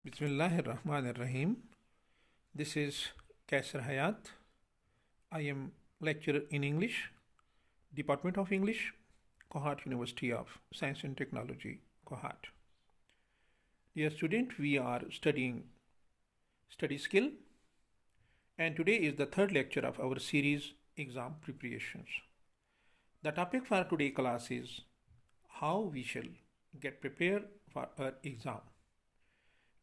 Bismillahirrahmanirrahim. This is Qaisar Hayat. I am lecturer in English, Department of English, Kohat University of Science and Technology, Kohat. Dear student, we are studying study skill, and today is the third lecture of our series exam preparations. The topic for today's class is how we shall get prepared for our exam.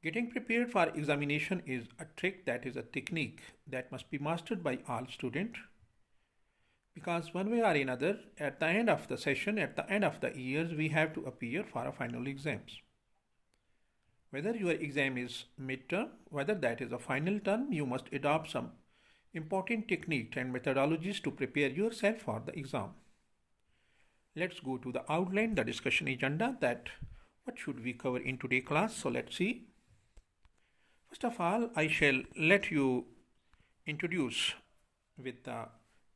Getting prepared for examination is a trick, that is a technique that must be mastered by all students, because one way or another, at the end of the session, at the end of the years, we have to appear for a final exams. Whether your exam is midterm, whether that is a final term, you must adopt some important techniques and methodologies to prepare yourself for the exam. Let's go to the outline, the discussion agenda, that what should we cover in today's class. So let's see. First of all, I shall let you introduce with the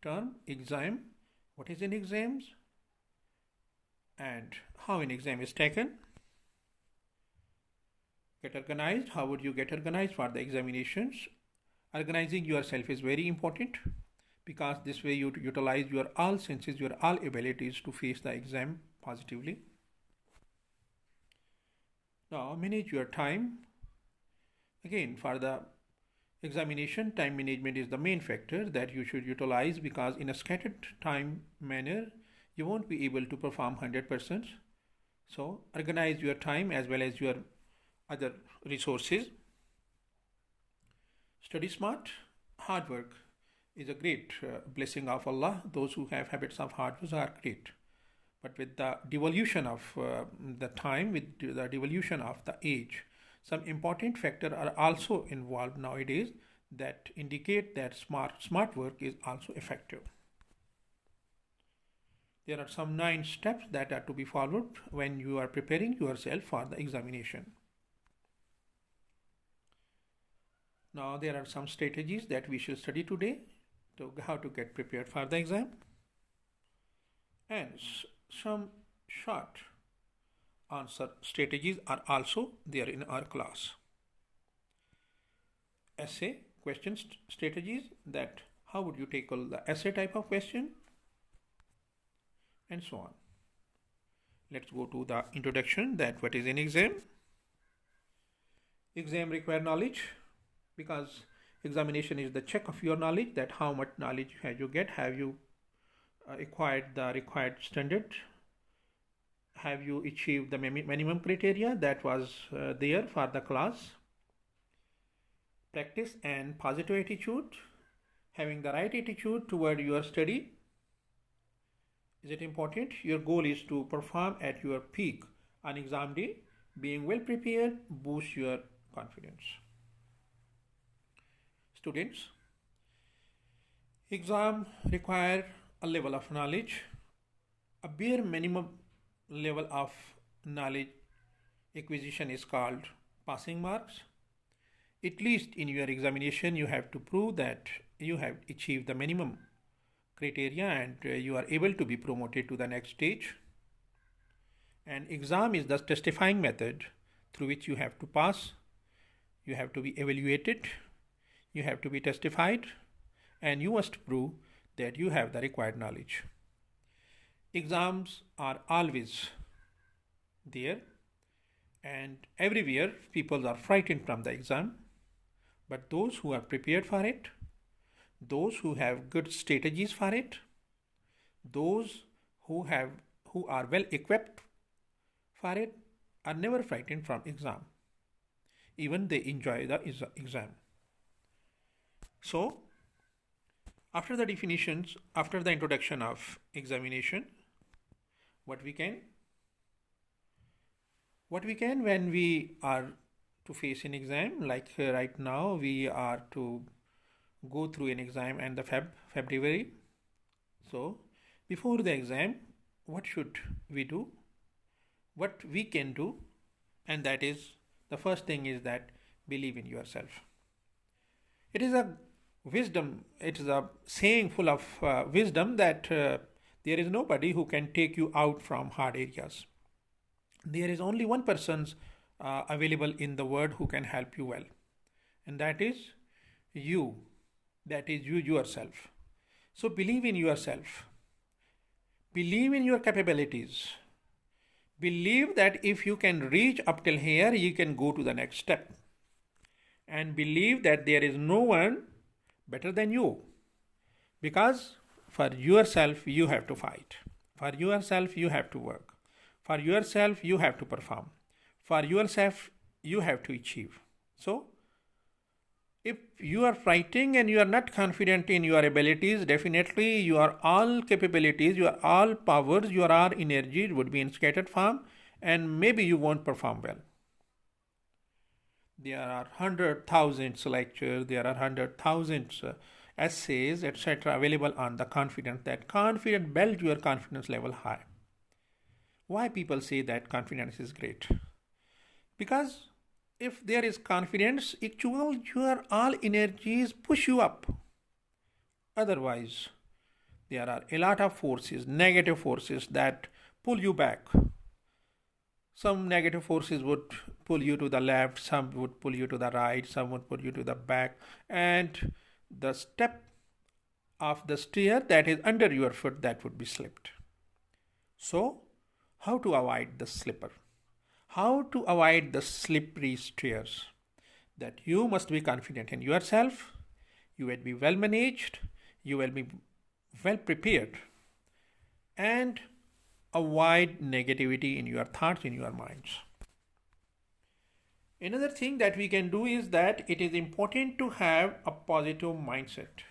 term exam, what is an exam and how an exam is taken. Get organized, how would you get organized for the examinations? Organizing yourself is very important, because this way you utilize your all senses, your all abilities to face the exam positively. Now manage your time. Again, for the examination, time management is the main factor that you should utilize, because in a scattered time manner, you won't be able to perform 100%. So organize your time as well as your other resources. Study smart. Hard work is a great blessing of Allah. Those who have habits of hard work are great. But with the devolution of the time, with the devolution of the age, some important factors are also involved nowadays that indicate that smart work is also effective. There are some 9 steps that are to be followed when you are preparing yourself for the examination. Now there are some strategies that we should study today to how to get prepared for the exam, and some short answer strategies are also there in our class. Essay question strategies, that how would you tackle the essay type of question, and so on. Let's go to the introduction, that what is an exam. Exam require knowledge, because examination is the check of your knowledge, that how much knowledge have you get, have you acquired the required standard, have you achieved the minimum criteria that was there for the class. Practice and positive attitude, having the right attitude toward your study. Is it important? Your goal is to perform at your peak on exam day. Being well prepared boosts your confidence. Students, exam require a level of knowledge. A bare minimum level of knowledge acquisition is called passing marks. At least in your examination, you have to prove that you have achieved the minimum criteria and you are able to be promoted to the next stage. And exam is the testifying method through which you have to pass. You have to be evaluated, you have to be testified, and you must prove that you have the required knowledge. Exams are always there, and everywhere people are frightened from the exam. But those who are prepared for it, those who have good strategies for it, those who are well equipped for it, are never frightened from exam. Even they enjoy the exam. So, after the definitions, after the introduction of examination, what we can when we are to face an exam, like right now we are to go through an exam and the February. So before the exam, what should we do, what we can do? And that is, the first thing is that believe in yourself. It is a wisdom, it is a saying full of wisdom, that there is nobody who can take you out from hard areas. There is only one person's available in the world who can help you well. And that is you. That is you yourself. So believe in yourself. Believe in your capabilities. Believe that if you can reach up till here, you can go to the next step. And believe that there is no one better than you. Because for yourself, you have to fight. For yourself, you have to work. For yourself, you have to perform. For yourself, you have to achieve. So, if you are fighting and you are not confident in your abilities, definitely your all capabilities, your all powers, your all energy would be in scattered form, and maybe you won't perform well. There are 100,000 lectures, there are 100,000 essays, etc. available on the confidence. That confidence builds your confidence level high. Why people say that confidence is great? Because if there is confidence, actual your all energies push you up. Otherwise, there are a lot of forces, negative forces that pull you back. Some negative forces would pull you to the left, some would pull you to the right, some would pull you to the back, and the step of the stair that is under your foot, that would be slipped. So, how to avoid the slipper? How to avoid the slippery stairs? That you must be confident in yourself, you will be well managed, you will be well prepared, and avoid negativity in your thoughts, in your minds. Another thing that we can do is that it is important to have a positive mindset.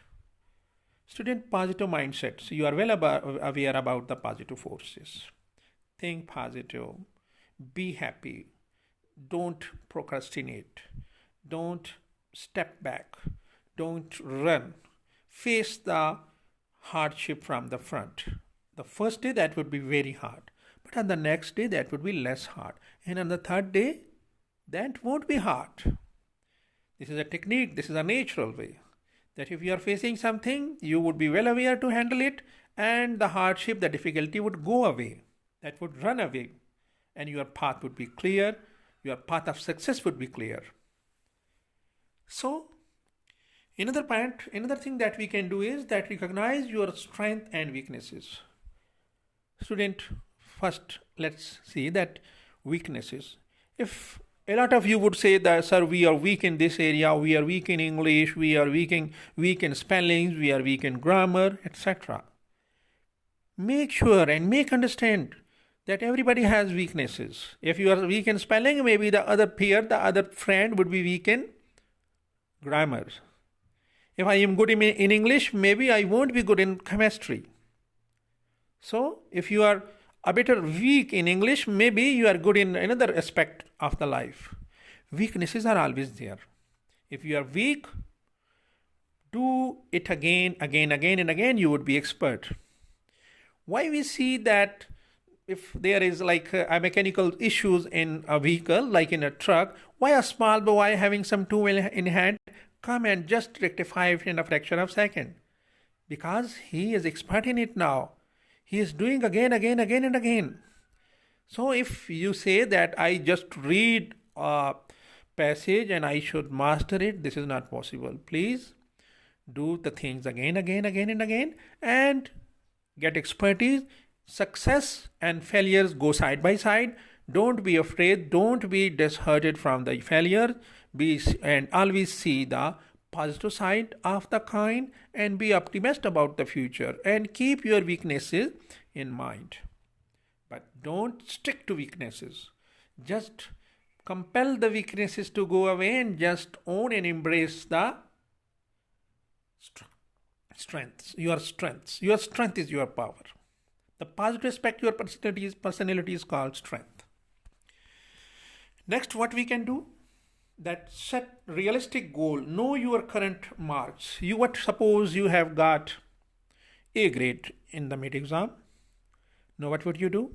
Student, positive mindset. So you are well aware about the positive forces. Think positive. Be happy. Don't procrastinate. Don't step back. Don't run. Face the hardship from the front. The first day that would be very hard. But on the next day that would be less hard. And on the third day, that won't be hard. This is a technique, this is a natural way. That if you are facing something, you would be well aware to handle it, and the hardship, the difficulty would go away. That would run away. And your path would be clear, your path of success would be clear. So, another thing that we can do is that recognize your strengths and weaknesses. Student, first let's see that weaknesses. If a lot of you would say that, sir, we are weak in this area, we are weak in English, we are weak in spellings, we are weak in grammar, etc. Make sure and make understand that everybody has weaknesses. If you are weak in spelling, maybe the other peer, the other friend would be weak in grammar. If I am good in English, maybe I won't be good in chemistry. So, if you are a bit weak in English, maybe you are good in another aspect of the life. Weaknesses are always there. If you are weak, do it again, and again, you would be expert. Why we see that if there is like a mechanical issues in a vehicle, like in a truck, why a small boy having some tool in hand come and just rectify it in a fraction of a second? Because he is expert in it now. He is doing again and again. So if you say that I just read a passage and I should master it, this is not possible. Please do the things again and again and get expertise. Success and failures go side by side. Don't be afraid. Don't be disheartened from the failure. And always see the positive side of the coin and be optimistic about the future and keep your weaknesses in mind. But don't stick to weaknesses. Just compel the weaknesses to go away and just own and embrace the strengths. Your strengths. Your strength is your power. The positive aspect of your personality is called strength. Next, what we can do? That set realistic goal. Know your current marks. Suppose you have got A grade in the mid exam. Now what would you do?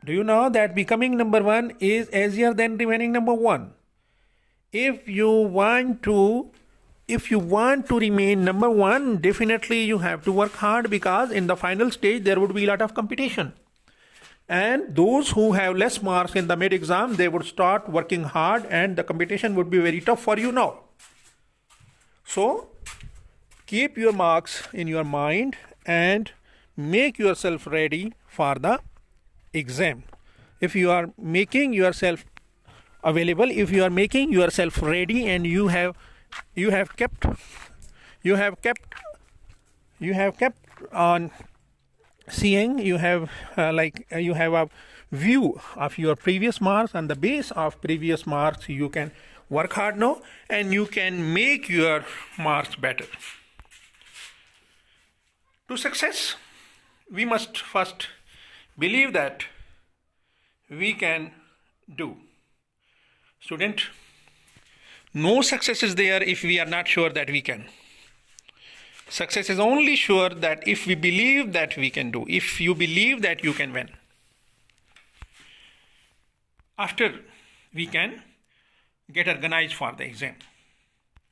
Do you know that becoming number one is easier than remaining number one? If you want to remain number one, definitely you have to work hard, because in the final stage there would be a lot of competition. And those who have less marks in the mid-exam, they would start working hard and the competition would be very tough for you now. So, keep your marks in your mind and make yourself ready for the exam. If you are making yourself available, if you are making yourself ready, and you have kept on seeing, you have a view of your previous marks. On the base of previous marks, you can work hard now and you can make your marks better. To success, we must first believe that we can do. Student, no success is there if we are not sure that we can. Success is only sure that if we believe that we can do, if you believe that you can win. After we can get organized for the exam.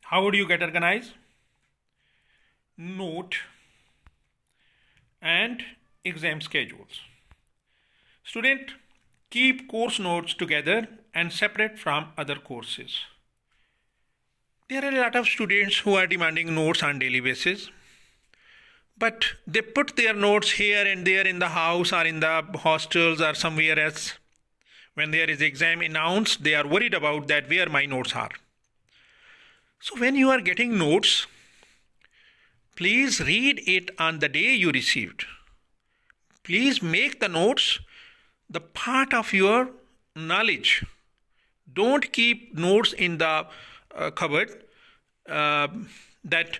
How would you get organized? Note and exam schedules. Student, keep course notes together and separate from other courses. There are a lot of students who are demanding notes on daily basis, but they put their notes here and there in the house or in the hostels or somewhere else. When there is exam announced, they are worried about that where my notes are. So when you are getting notes, please read it on the day you received. Please make the notes the part of your knowledge. Don't keep notes in the cupboard that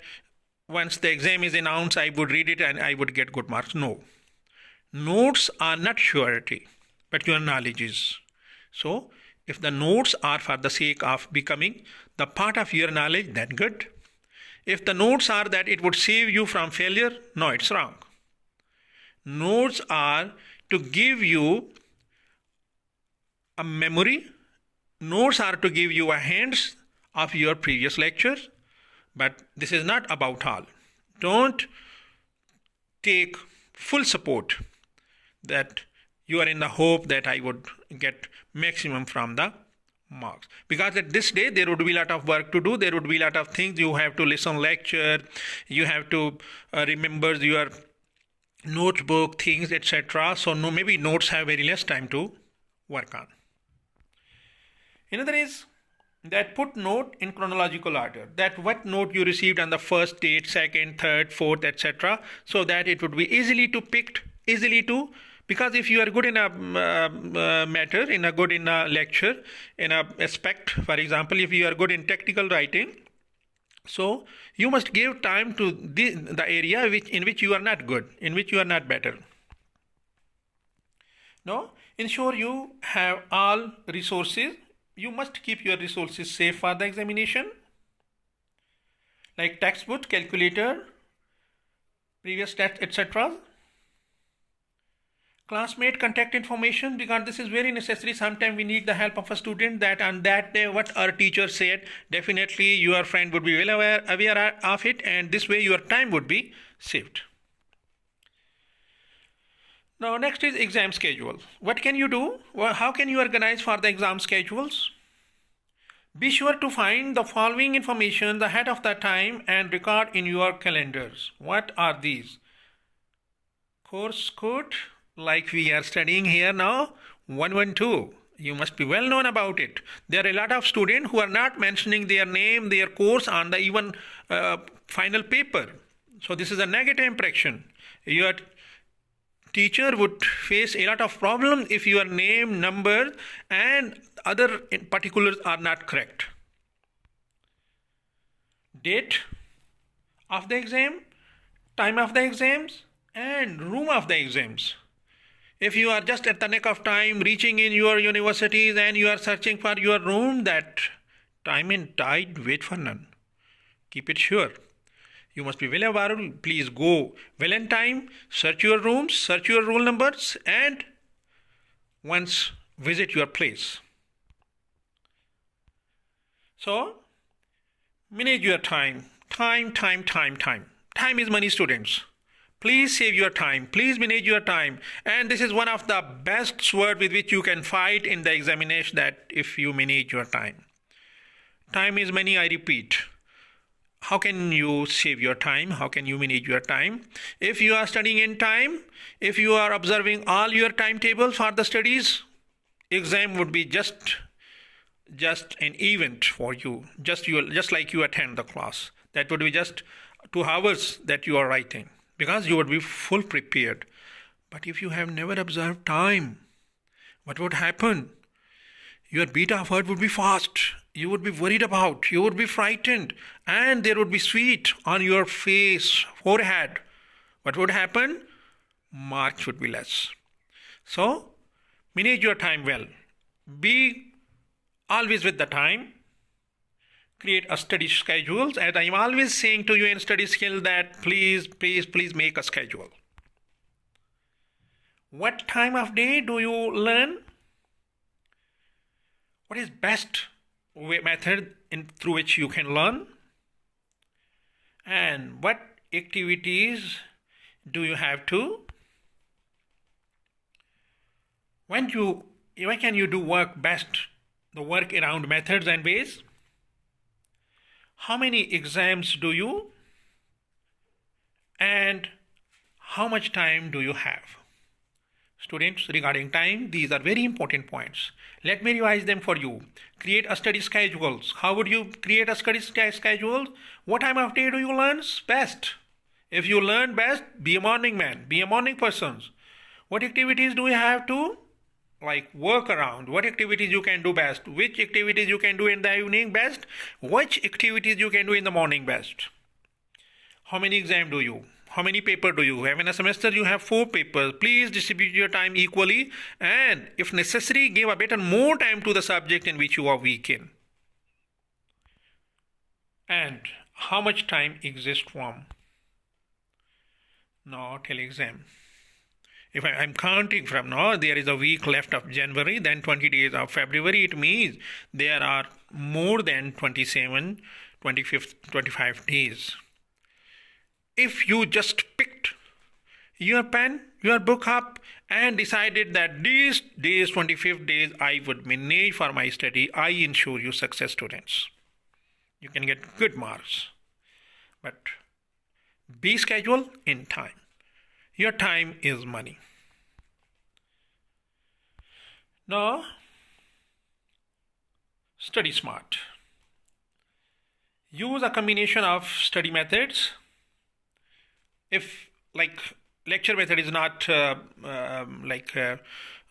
once the exam is announced, I would read it and I would get good marks. No. Notes are not surety, but your knowledge is. So, if the notes are for the sake of becoming the part of your knowledge, then good. If the notes are that it would save you from failure, no, it's wrong. Notes are to give you a memory. Notes are to give you a hints of your previous lectures, but this is not about all. Don't take full support that you are in the hope that I would get maximum from the marks. Because at this day, there would be a lot of work to do. There would be a lot of things. You have to listen lecture. You have to remember your notebook, things, etc. So maybe notes have very less time to work on. Another is that put note in chronological order. That what note you received on the first date, second, third, fourth, etc. So that it would be easily to picked, because if you are good in a matter, in a lecture, in a aspect, for example, if you are good in technical writing, so you must give time to the area in which you are not good, in which you are not better. Now, ensure you have all resources. You must keep your resources safe for the examination, like textbook, calculator, previous test, etc. Classmate contact information, because this is very necessary. Sometimes we need the help of a student, that on that day what our teacher said, definitely your friend would be well aware of it, and this way your time would be saved. Now next is exam schedule. What can you do? Well, how can you organize for the exam schedules? Be sure to find the following information ahead of the time and record in your calendars. What are these? Course code, like we are studying here now, 112. You must be well known about it. There are a lot of students who are not mentioning their name, their course on the even final paper. So this is a negative impression. Your teacher would face a lot of problems if your name, number and other particulars are not correct. Date of the exam, time of the exams and room of the exams. If you are just at the nick of time reaching in your universities and you are searching for your room, that time and tide wait for none. Keep it sure. You must be well aware. Please go well in time, search your rooms, search your roll numbers, and once visit your place. So, manage your time. Time is money, students. Please save your time. Please manage your time. And this is one of the best words with which you can fight in the examination, that if you manage your time. Time is money, I repeat. How can you save your time? How can you manage your time? If you are studying in time, if you are observing all your timetable for the studies, exam would be just an event for you. Just like you attend the class. That would be just 2 hours that you are writing, because you would be full prepared. But if you have never observed time, what would happen? Your beat of heart would be fast. You would be worried about. You would be frightened. And there would be sweat on your face, forehead. What would happen? Marks would be less. So, manage your time well. Be always with the time. Create a study schedule. As I am always saying to you in study skill, that please make a schedule. What time of day do you learn? What is best method through which you can learn? And what activities do you have to? When can you do work best? The work around methods and ways? How many exams do you? And how much time do you have? Students, regarding time, these are very important points. Let me revise them for you. Create a study schedule. How would you create a study schedule? What time of day do you learn best? If you learn best, be a morning man, be a morning person. What activities do you have to work around? What activities you can do best? Which activities you can do in the evening best? Which activities you can do in the morning best? How many exams do you? How many papers do you have? In a semester, you have 4 papers. Please distribute your time equally, and if necessary, give a bit more time to the subject in which you are weak in. And how much time exists from now till exam? If I'm counting from now, there is a week left of January, then 20 days of February. It means there are more than 27, 25 days. If you just picked your pen, your book up, and decided that these days, 25 days, I would manage for my study, I ensure you success, students. You can get good marks. But be scheduled in time. Your time is money. Now, study smart. Use a combination of study methods. If lecture method is not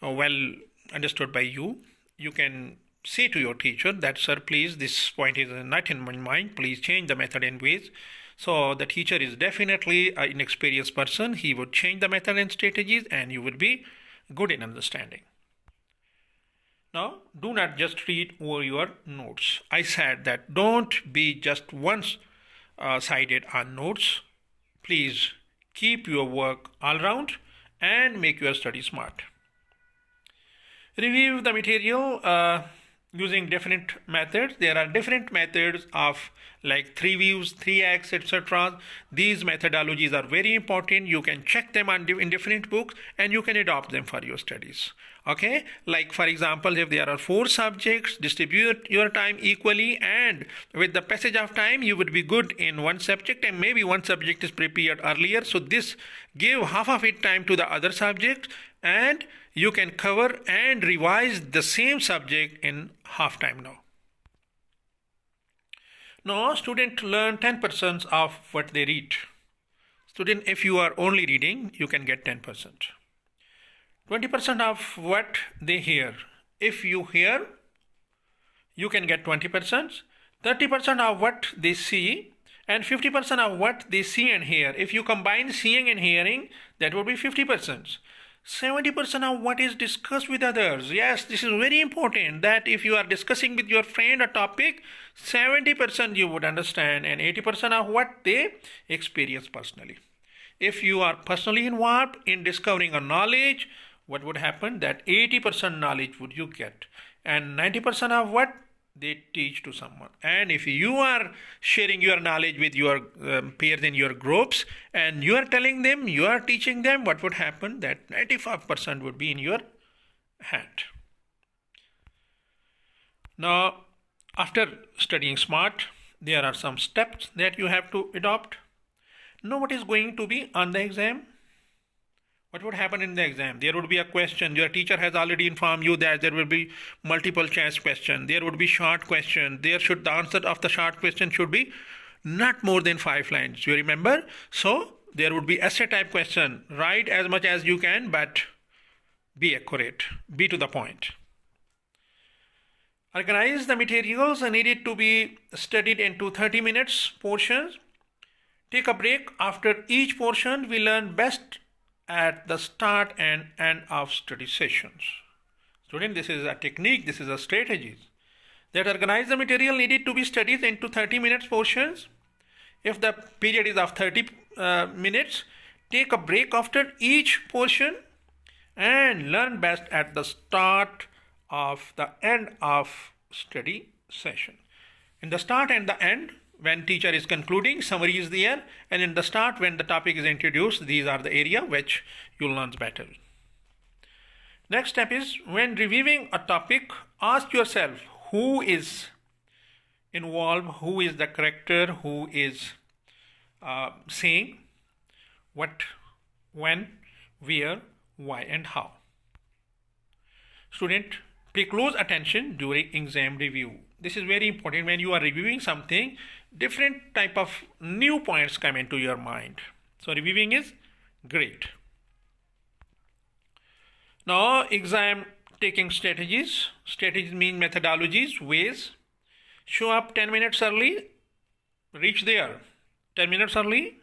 well understood by you, you can say to your teacher that, sir, please, this point is not in my mind, please change the method and ways. So the teacher is definitely an experienced person. He would change the method and strategies, and you would be good in understanding. Now, do not just read over your notes. I said that don't be just one-sided on notes. Please keep your work all round and make your study smart. Review the material using different methods. There are different methods of 3 views, 3x, etc. These methodologies are very important. You can check them in different books and you can adopt them for your studies. Okay, for example, if there are 4 subjects, distribute your time equally, and with the passage of time you would be good in one subject, and maybe one subject is prepared earlier, so this give half of it time to the other subject, and you can cover and revise the same subject in half time now. Now, student learn 10% of what they read. Student, if you are only reading, you can get 10%. 20% of what they hear. If you hear, you can get 20%. 30% of what they see, and 50% of what they see and hear. If you combine seeing and hearing, that would be 50%. 70% of what is discussed with others. Yes, this is very important, that if you are discussing with your friend a topic, 70% you would understand, and 80% of what they experience personally. If you are personally involved in discovering a knowledge, what would happen? That 80% knowledge would you get, and 90% of what they teach to someone. And if you are sharing your knowledge with your peers in your groups and you are telling them, you are teaching them, what would happen? That 95% would be in your hand. Now, after studying smart, there are some steps that you have to adopt. Know what is going to be on the exam. What would happen in the exam? There would be a question. Your teacher has already informed you that there will be multiple choice question. There would be short question. The answer of the short question should be not more than 5 lines. You remember? So there would be essay type question. Write as much as you can, but be accurate. Be to the point. Organize the materials needed to be studied into 30 minutes portions. Take a break after each portion. We learn best at the start and end of study sessions. Student, this is a technique, this is a strategy. That organize the material needed to be studied into 30 minutes portions. If the period is of 30 minutes, take a break after each portion and learn best at the start of the end of study session. In the start and the end, when teacher is concluding, summary is there, and in the start, when the topic is introduced, these are the area which you learn better. Next step is, when reviewing a topic, ask yourself who is involved, who is the character, who is saying what, when, where, why, and how. Student, pay close attention during exam review. This is very important. When you are reviewing something, different type of new points come into your mind. So reviewing is great. Now, exam taking strategies. Strategies mean methodologies, ways. Show up 10 minutes early. Reach there 10 minutes early.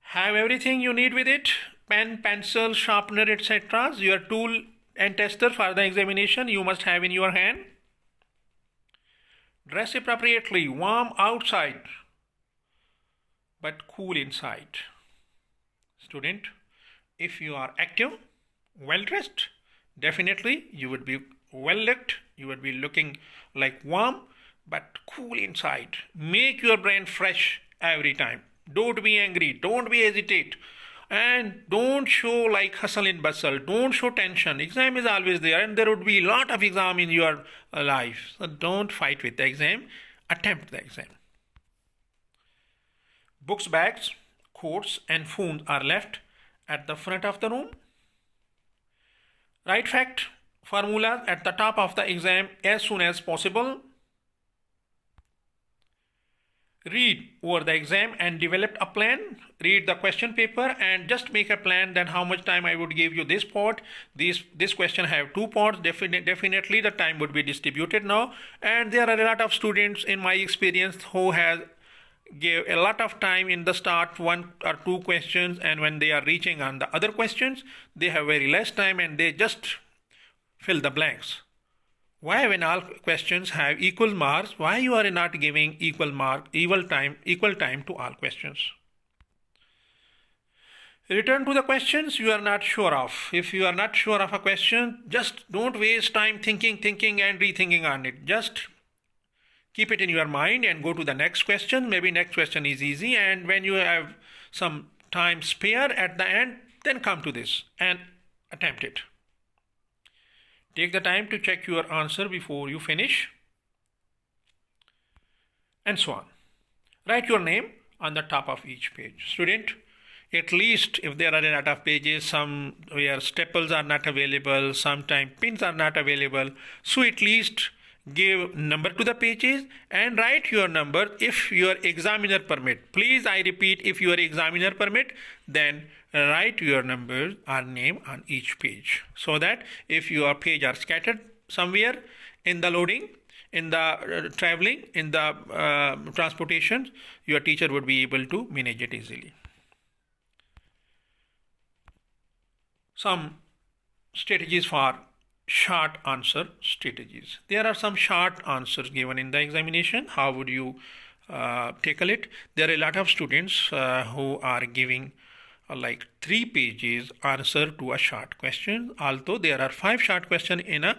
Have everything you need with it. Pen, pencil, sharpener, etc. Your tool and tester for the examination you must have in your hand. Dress appropriately, warm outside but cool inside. Student, if you are active, well dressed, definitely you would be well looked, you would be looking like warm but cool inside. Make your brain fresh every time. Don't be angry, don't be hesitate. And don't show like hustle and bustle. Don't show tension. Exam is always there, and there would be a lot of exam in your life. So don't fight with the exam. Attempt the exam. Books, bags, coats, and phones are left at the front of the room. Write fact formulas at the top of the exam as soon as possible. Read over the exam and develop a plan. Read the question paper and just make a plan then how much time I would give you this part. This question have 2 parts. Definitely the time would be distributed now. And there are a lot of students in my experience who has gave a lot of time in the start 1 or 2 questions, and when they are reaching on the other questions, they have very less time and they just fill the blanks. Why, when all questions have equal marks, why you are not giving equal time to all questions? Return to the questions you are not sure of. If you are not sure of a question, just don't waste time thinking and rethinking on it. Just keep it in your mind and go to the next question. Maybe next question is easy, and when you have some time spare at the end, then come to this and attempt it. Take the time to check your answer before you finish, and so on. Write your name on the top of each page. Student, at least if there are a lot of pages, some where staples are not available, sometimes pins are not available, so at least give number to the pages and write your number if your examiner permit. Please, I repeat, if your examiner permit, then write your number or name on each page, so that if your page are scattered somewhere in the loading, in the traveling, in the transportation, your teacher would be able to manage it easily. Some strategies for short answer strategies. There are some short answers given in the examination. How would you tackle it? There are a lot of students who are giving like 3 pages answer to a short question, although there are 5 short questions in a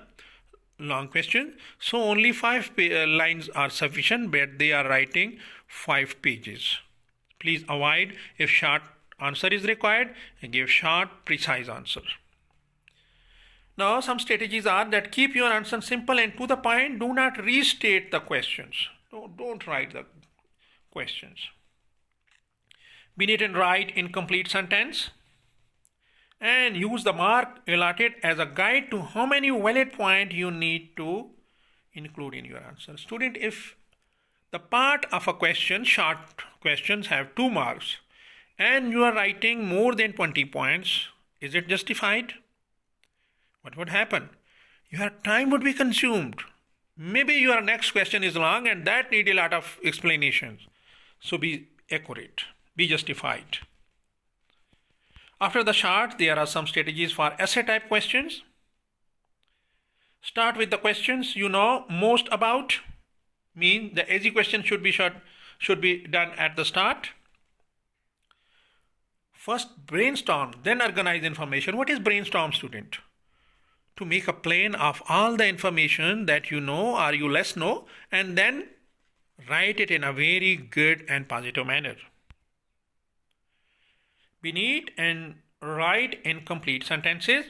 long question. So only 5 lines are sufficient, but they are writing 5 pages. Please avoid if short answer is required, give short, precise answer. Now some strategies are that keep your answer simple and to the point. Do not restate the questions. Don't write the questions. Be neat and write incomplete sentence. And use the mark allotted as a guide to how many valid points you need to include in your answer. Student, if the part of a question, short questions have 2 marks, and you are writing more than 20 points, is it justified? What would happen? Your time would be consumed. Maybe your next question is long and that need a lot of explanations. So be accurate, be justified. After the short, there are some strategies for essay type questions. Start with the questions you know most about. Mean the easy question should be done at the start. First brainstorm, then organize information. What is brainstorm, student? To make a plan of all the information that you know or you less know, and then write it in a very good and positive manner. Be neat and write incomplete sentences.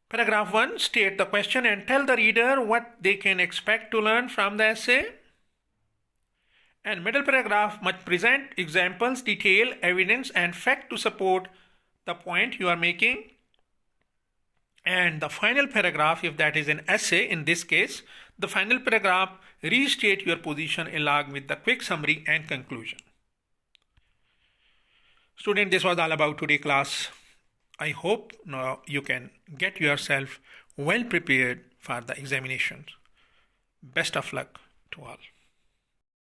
Paragraph 1, state the question and tell the reader what they can expect to learn from the essay. And middle paragraph must present examples, detail, evidence and fact to support the point you are making. And the final paragraph, if that is an essay in this case, the final paragraph restate your position along with the quick summary and conclusion. Student, this was all about today class. I hope now you can get yourself well prepared for the examinations. Best of luck to all.